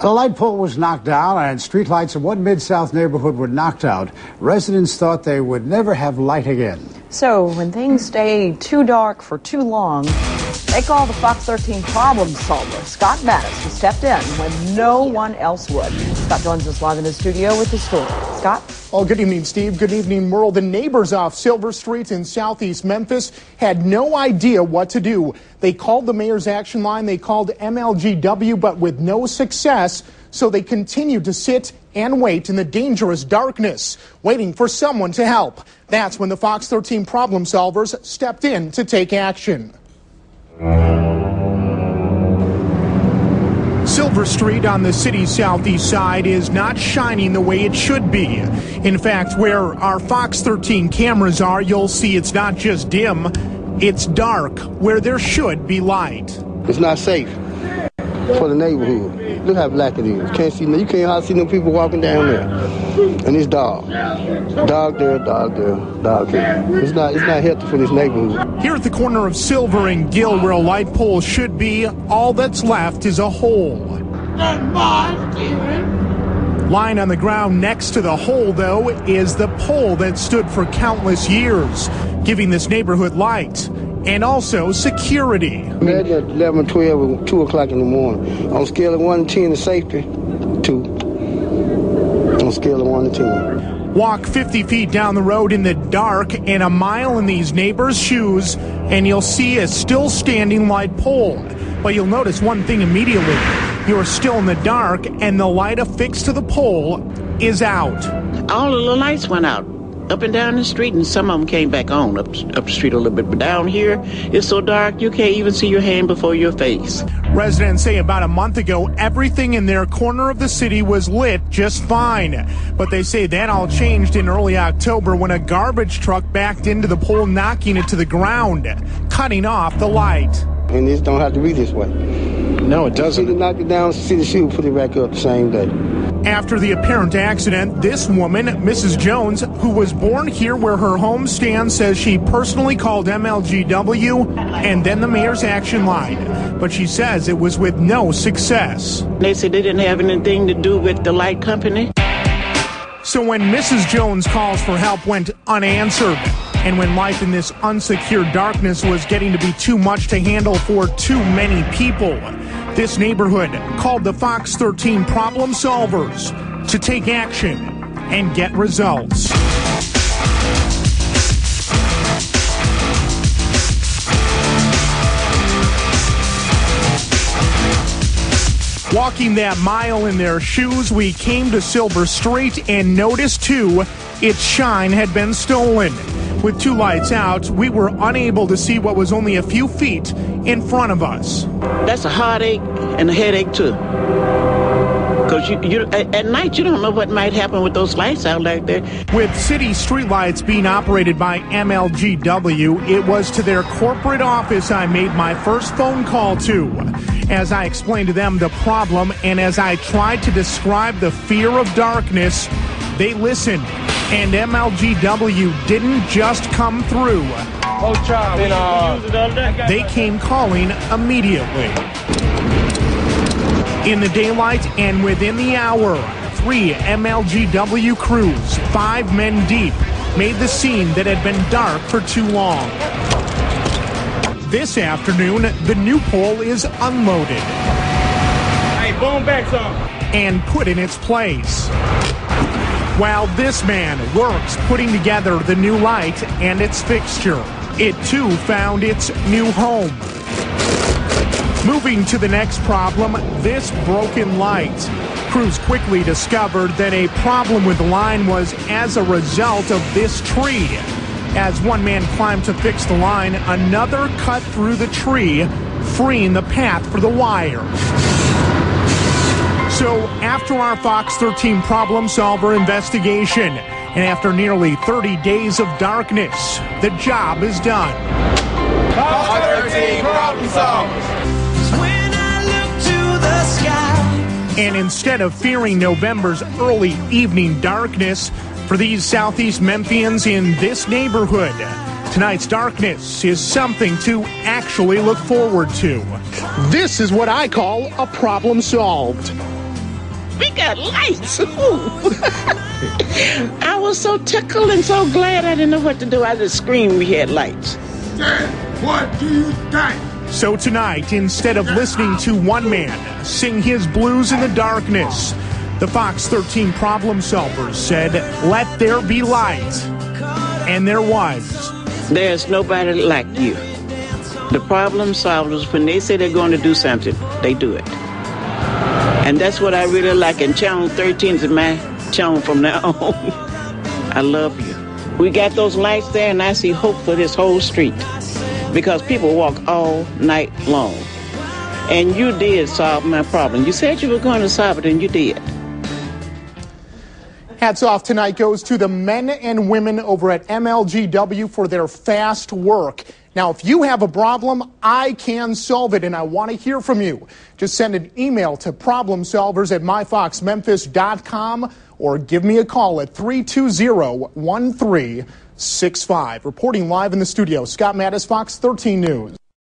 The light pole was knocked down and streetlights in one Mid-South neighborhood were knocked out. Residents thought they would never have light again. So when things stay too dark for too long, they call the Fox 13 problem solver, Scott Madaus, who stepped in when no one else would. Scott joins us live in the studio with the story. Scott? Well, good evening, Steve. Good evening, Merle. The neighbors off Silver Street in southeast Memphis had no idea what to do. They called the mayor's action line. They called MLGW, but with no success. So they continued to sit and wait in the dangerous darkness, waiting for someone to help. That's when the Fox 13 problem solvers stepped in to take action. Silver Street on the city's southeast side is not shining the way it should be. In fact, where our Fox 13 cameras are, you'll see it's not just dim, it's dark where there should be light. It's not safe for the neighborhood. Look how black it is. You can't hardly see no people walking down there. And it's dark. Dog there, dog there, dog there. It's not healthy for this neighborhood. Here at the corner of Silver and Gill, where a light pole should be, all that's left is a hole. Lying on the ground next to the hole, though, is the pole that stood for countless years, giving this neighborhood light and also security. Imagine at 11, 12, 2 o'clock in the morning. On a scale of 1 to 10, the safety, 2. On a scale of 1 to 10. Walk 50 feet down the road in the dark and a mile in these neighbors' shoes, and you'll see a still standing light pole. But you'll notice one thing immediately. You're still in the dark, and the light affixed to the pole is out. All of the lights went out up and down the street, and some of them came back on up the street a little bit. But down here, it's so dark you can't even see your hand before your face. Residents say about a month ago, everything in their corner of the city was lit just fine. But they say that all changed in early October when a garbage truck backed into the pole, knocking it to the ground, cutting off the light. And this don't have to be this way. No, it doesn't. See, knock it down, see the shoe, put it back up the same day. After the apparent accident, this woman, Mrs. Jones, who was born here where her home stands, says she personally called MLGW and then the mayor's action line. But she says it was with no success. They said they didn't have anything to do with the light company. So when Mrs. Jones' calls for help went unanswered, and when life in this unsecured darkness was getting to be too much to handle for too many people, this neighborhood called the Fox 13 problem solvers to take action and get results. Walking that mile in their shoes, we came to Silver Street and noticed, too, its shine had been stolen. With 2 lights out, we were unable to see what was only a few feet in front of us. That's a heartache and a headache, too. Because at night, you don't know what might happen with those lights out like that. With city streetlights being operated by MLGW, it was to their corporate office I made my first phone call to. As I explained to them the problem and as I tried to describe the fear of darkness, they listened. And MLGW didn't just come through. They came calling immediately. In the daylight and within the hour, 3 MLGW crews, 5 men deep, made the scene that had been dark for too long. This afternoon, the new pole is unloaded. Hey, boom back some. And put in its place. While this man works putting together the new light and its fixture, it too found its new home. Moving to the next problem, this broken light. Crews quickly discovered that a problem with the line was as a result of this tree. As one man climbed to fix the line, another cut through the tree, freeing the path for the wire. So after our Fox 13 problem solver investigation, and after nearly 30 days of darkness, the job is done. Fox 13 problem solvers. When I look to the sky. And instead of fearing November's early evening darkness, for these southeast Memphians in this neighborhood, tonight's darkness is something to actually look forward to. This is what I call a problem solved. We got lights. I was so tickled and so glad I didn't know what to do. I just screamed we had lights. What do you think? So tonight, instead of listening to one man sing his blues in the darkness, the Fox 13 problem solvers said, "Let there be light." And there was. There's nobody like you. The problem solvers, when they say they're going to do something, they do it. And that's what I really like. And Channel 13 is my channel from now on. I love you. We got those lights there, and I see hope for this whole street. Because people walk all night long. And you did solve my problem. You said you were going to solve it, and you did. Hats off tonight goes to the men and women over at MLGW for their fast work. Now, if you have a problem, I can solve it, and I want to hear from you. Just send an email to problemsolvers@myfoxmemphis.com or give me a call at 320-1365. Reporting live in the studio, Scott Madaus, Fox 13 News.